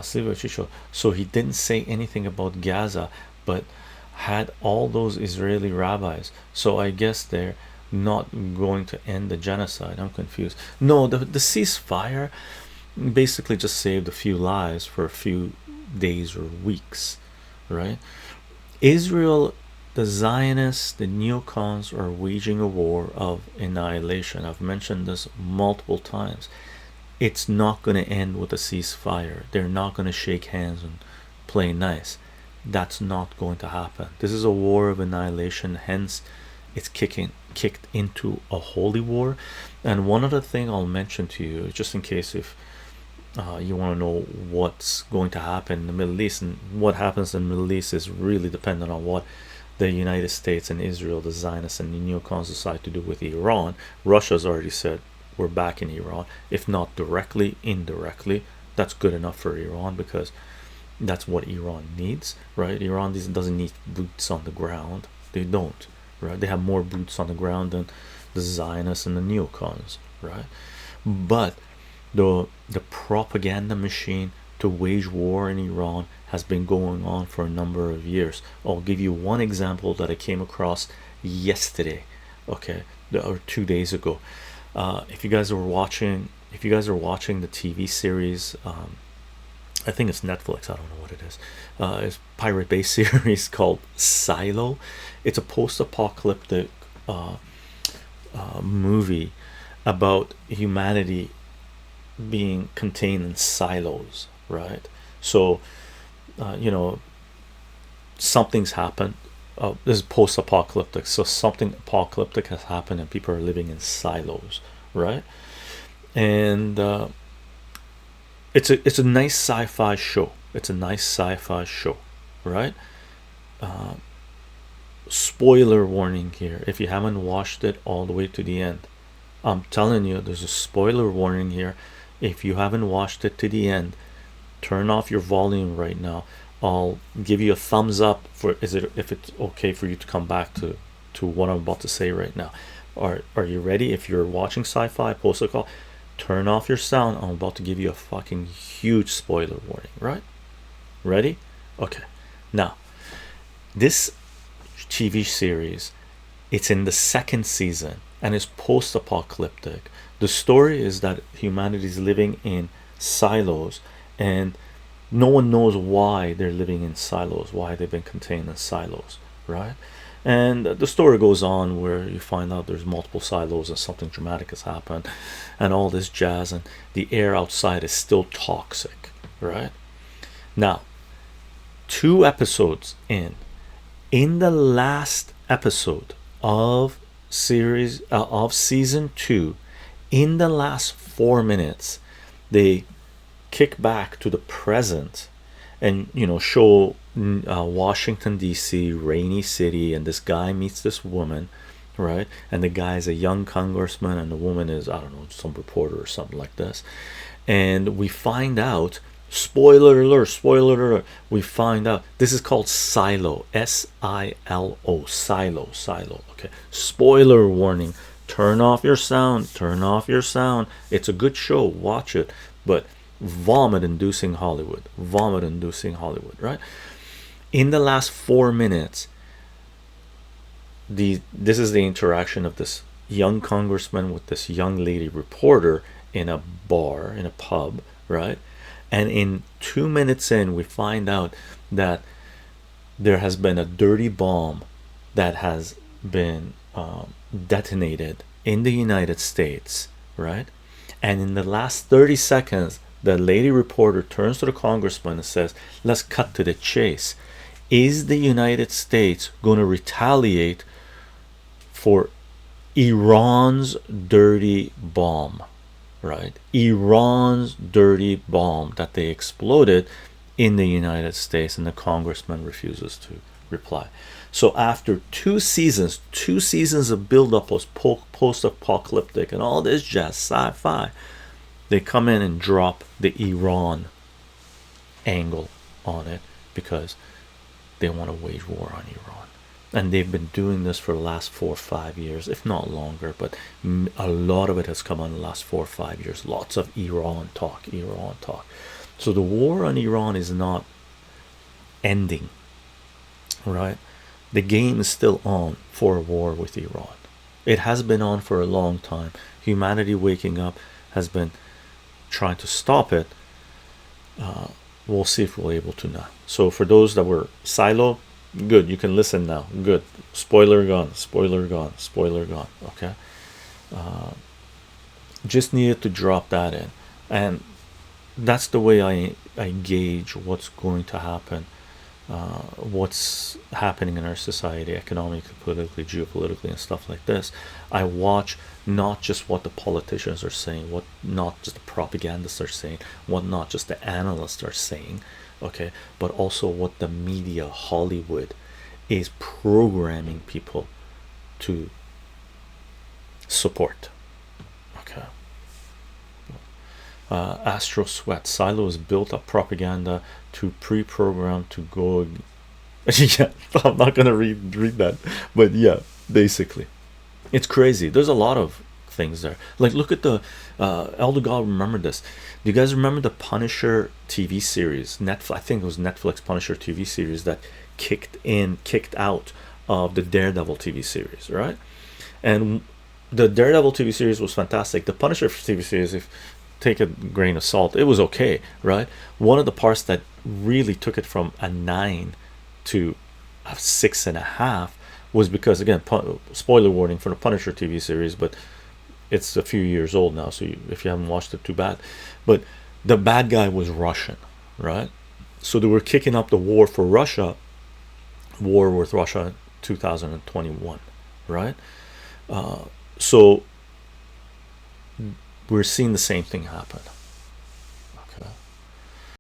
Silvio Chycho. So he didn't say anything about Gaza, but had all those Israeli rabbis. So I guess they're not going to end the genocide. I'm confused. No, the ceasefire basically just saved a few lives for a few days or weeks, right? Israel, the Zionists, the neocons are waging a war of annihilation. I've mentioned this multiple times. It's not going to end with a ceasefire. They're not going to shake hands and play nice. That's not going to happen. This is a war of annihilation. Hence, it's kicked into a holy war. And one other thing I'll mention to you, just in case if you want to know what's going to happen in the Middle East, and what happens in the Middle East is really dependent on what the United States and Israel, the Zionists and the neocons, decide to do with Iran. Russia's already said we're back in Iran, if not directly, indirectly. That's good enough for Iran because that's what Iran needs, right? Iran doesn't need boots on the ground. They don't, right? They have more boots on the ground than the Zionists and the neocons, right? But the propaganda machine to wage war in Iran has been going on for a number of years. I'll give you one example that I came across yesterday, okay, or 2 days ago. If you guys are watching the TV series, I think it's Netflix. I don't know what it is. It's pirate based series called Silo. It's a post-apocalyptic movie about humanity being contained in silos, right? So, you know, something's happened. This is post-apocalyptic, so something apocalyptic has happened, and people are living in silos, right? And it's a nice sci-fi show. It's a nice sci-fi show, right? Spoiler warning here. If you haven't watched it all the way to the end, I'm telling you, there's a spoiler warning here. If you haven't watched it to the end, turn off your volume right now. I'll give you a thumbs up for if it's okay for you to come back to what I'm about to say right now. Are you ready? If you're watching sci-fi post call, turn off your sound. I'm about to give you a fucking huge spoiler warning, right? Ready? Okay. Now, this TV series, it's in the second season and it's post-apocalyptic. The story is that humanity is living in silos, and no one knows why they're living in silos, why they've been contained in silos, right? And the story goes on where you find out there's multiple silos and something dramatic has happened and all this jazz, and the air outside is still toxic, right? Now, 2 episodes in the last episode of season 2, in the last 4 minutes, they kick back to the present and show Washington DC, rainy city, and this guy meets this woman, right? And the guy is a young congressman and the woman is, I don't know, some reporter or something like this. And we find out, spoiler alert, we find out this is called Silo, Silo, Silo. Okay, spoiler warning. Turn off your sound. It's a good show, watch it, but vomit inducing Hollywood, right? In the last 4 minutes, this is the interaction of this young congressman with this young lady reporter in a bar, in a pub, right? And in 2 minutes in, we find out that there has been a dirty bomb that has been detonated in the United States, right? And in the last 30 seconds, the lady reporter turns to the congressman and says, let's cut to the chase. Is the United States going to retaliate for Iran's dirty bomb, right? Iran's dirty bomb that they exploded in the United States, and the congressman refuses to reply. So after 2 seasons of build-up was post-apocalyptic and all this jazz, sci-fi, they come in and drop the Iran angle on it because they want to wage war on Iran. And they've been doing this for the last 4 or 5 years, if not longer, but a lot of it has come on the last 4 or 5 years. Lots of Iran talk. So the war on Iran is not ending, right? The game is still on for a war with Iran. It has been on for a long time. Humanity waking up has been trying to stop it. We'll see if we're able to now. So for those that were silo, good, you can listen now. Good. Spoiler gone, spoiler gone, spoiler gone. Okay. Just needed to drop that in. And that's the way I gauge what's going to happen, what's happening in our society, economically, politically, geopolitically, and stuff like this. I watch not just what the politicians are saying, what not just the propagandists are saying, what not just the analysts are saying, okay, but also what the media, Hollywood, is programming people to support. Okay. Astro Sweat, Silo is built up propaganda to pre-program to go. Yeah, I'm not gonna read that, but yeah, basically, it's crazy. There's a lot of things there. Like, look at the Elder God. Remember this? Do you guys remember the Punisher TV series? Netflix, I think it was Netflix Punisher TV series that kicked out of the Daredevil TV series, right? And the Daredevil TV series was fantastic. The Punisher TV series, if take a grain of salt, it was okay, right? One of the parts that really took it from a 9 to a 6.5 was because, again, spoiler warning for the Punisher TV series, but it's a few years old now, so if you haven't watched it, too bad. But the bad guy was Russian, right? So they were kicking up the war for Russia, war with Russia 2021, right? So we're seeing the same thing happen.